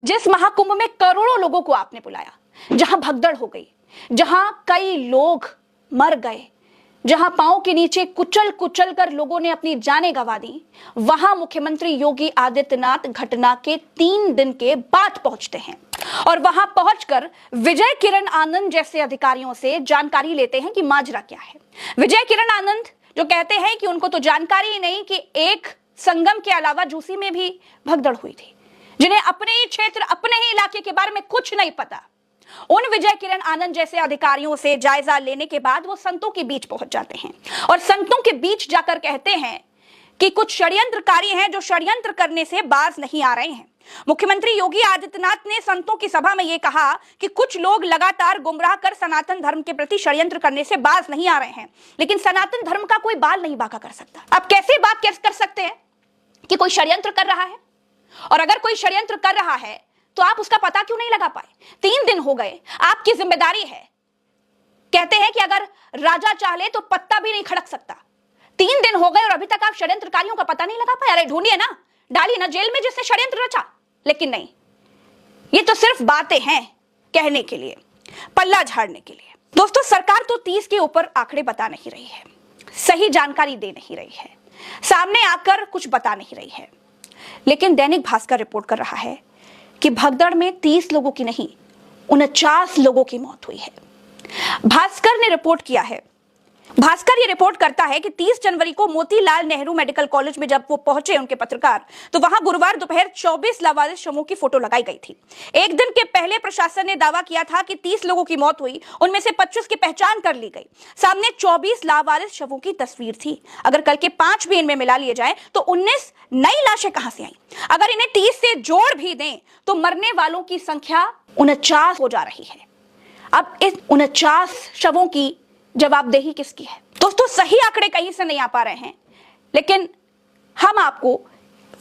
जिस महाकुंभ में करोड़ों लोगों को आपने बुलाया, जहां भगदड़ हो गई, जहां कई लोग मर गए, जहां पांव के नीचे कुचल कुचल कर लोगों ने अपनी जानें गंवा दी, वहां मुख्यमंत्री योगी आदित्यनाथ घटना के 3 दिन के बाद पहुंचते हैं और वहां पहुंचकर विजय किरण आनंद जैसे अधिकारियों से जानकारी लेते हैं कि माजरा क्या है। विजय किरण आनंद जो कहते हैं कि उनको तो जानकारी ही नहीं कि एक संगम के अलावा झूसी में भी भगदड़ हुई थी, जिन्हें अपने ही क्षेत्र, अपने ही इलाके के बारे में कुछ नहीं पता। उन विजय किरण आनंद जैसे अधिकारियों से जायजा लेने के बाद वो संतों के बीच पहुंच जाते हैं और संतों के बीच जाकर कहते हैं कि कुछ षड्यंत्रकारी हैं जो षड्यंत्र करने से बाज नहीं आ रहे हैं। मुख्यमंत्री योगी आदित्यनाथ ने संतों की सभा में यह कहा कि कुछ लोग लगातार गुमराह कर सनातन धर्म के प्रति षड्यंत्र करने से बाज नहीं आ रहे हैं, लेकिन सनातन धर्म का कोई बाल नहीं बांका कर सकता। आप कैसे बात कर सकते हैं कि कोई षड्यंत्र कर रहा है? और अगर कोई षड्यंत्र कर रहा है तो आप उसका पता क्यों नहीं लगा पाए? 3 दिन हो गए, आपकी जिम्मेदारी है। कहते हैं कि अगर राजा चाहे तो पत्ता भी नहीं खड़क सकता। 3 दिन हो गए और अभी तक आप षड्यंत्रकारियों का पता नहीं लगा पाए। अरे ढूंढिए ना, डालिए ना जेल में जिससे षड्यंत्र रचा। लेकिन नहीं, ये तो सिर्फ बातें हैं कहने के लिए, पल्ला झाड़ने के लिए। दोस्तों, सरकार तो 30 के ऊपर आंकड़े बता नहीं रही है, सही जानकारी दे नहीं रही है, सामने आकर कुछ बता नहीं रही है। लेकिन दैनिक भास्कर रिपोर्ट कर रहा है कि भगदड़ में 30 लोगों की नहीं, 49 लोगों की मौत हुई है। भास्कर ने रिपोर्ट किया है। भास्कर ये रिपोर्ट करता है कि 30 जनवरी को मोतीलाल नेहरू मेडिकल कॉलेज में जब वो पहुंचे उनके पत्रकार, तो वहां गुरुवार दोपहर 24 लावारिस शवों की फोटो लगाई गई थी। एक दिन के पहले प्रशासन ने दावा किया था कि 30 लोगों की मौत हुई, उनमें से 25 की पहचान कर ली गई। सामने 24 लावारिस शवों की तस्वीर थी। अगर कल के 5 भी इनमें मिला लिए जाए तो 19 नई लाशें कहां से आई? अगर इन्हें 30 से जोड़ भी दें तो मरने वालों की संख्या 49 हो जा रही है। अब इन 49 शवों की जवाबदेही किसकी है? दोस्तों, सही आंकड़े कहीं से नहीं आ पा रहे हैं, लेकिन हम आपको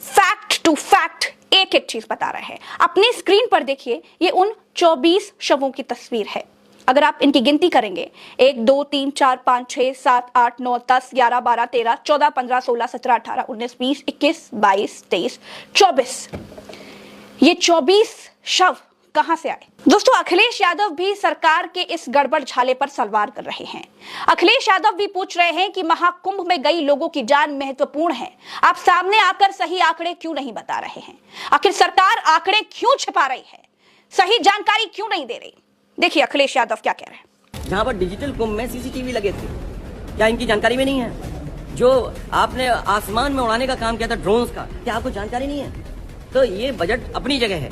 फैक्ट टू फैक्ट एक एक चीज बता रहे हैं। अपनी स्क्रीन पर देखिए, ये उन 24 शवों की तस्वीर है। अगर आप इनकी गिनती करेंगे, 1 2 3 4 5 6 7 8 9 10 11 12 13 14 15 16 17 18 19 20 21 22 23 24, ये 24 शव कहां से आए? दोस्तों, अखिलेश यादव भी सरकार के इस गड़बड़ झाले पर सवाल कर रहे हैं। अखिलेश यादव भी पूछ रहे हैं कि महाकुंभ में गई लोगों की जान महत्वपूर्ण है, आप सामने आकर सही आंकड़े क्यों नहीं बता रहे हैं? आखिर सरकार आंकड़े क्यों छिपा रही है, सही जानकारी क्यों नहीं दे रही? देखिए अखिलेश यादव क्या कह रहे हैं। जहाँ पर डिजिटल कुंभ में सीसीटीवी लगे थे, क्या इनकी जानकारी में नहीं है? जो आपने आसमान में उड़ाने का काम किया था ड्रोन्स का, क्या आपको जानकारी नहीं है? तो ये बजट अपनी जगह है।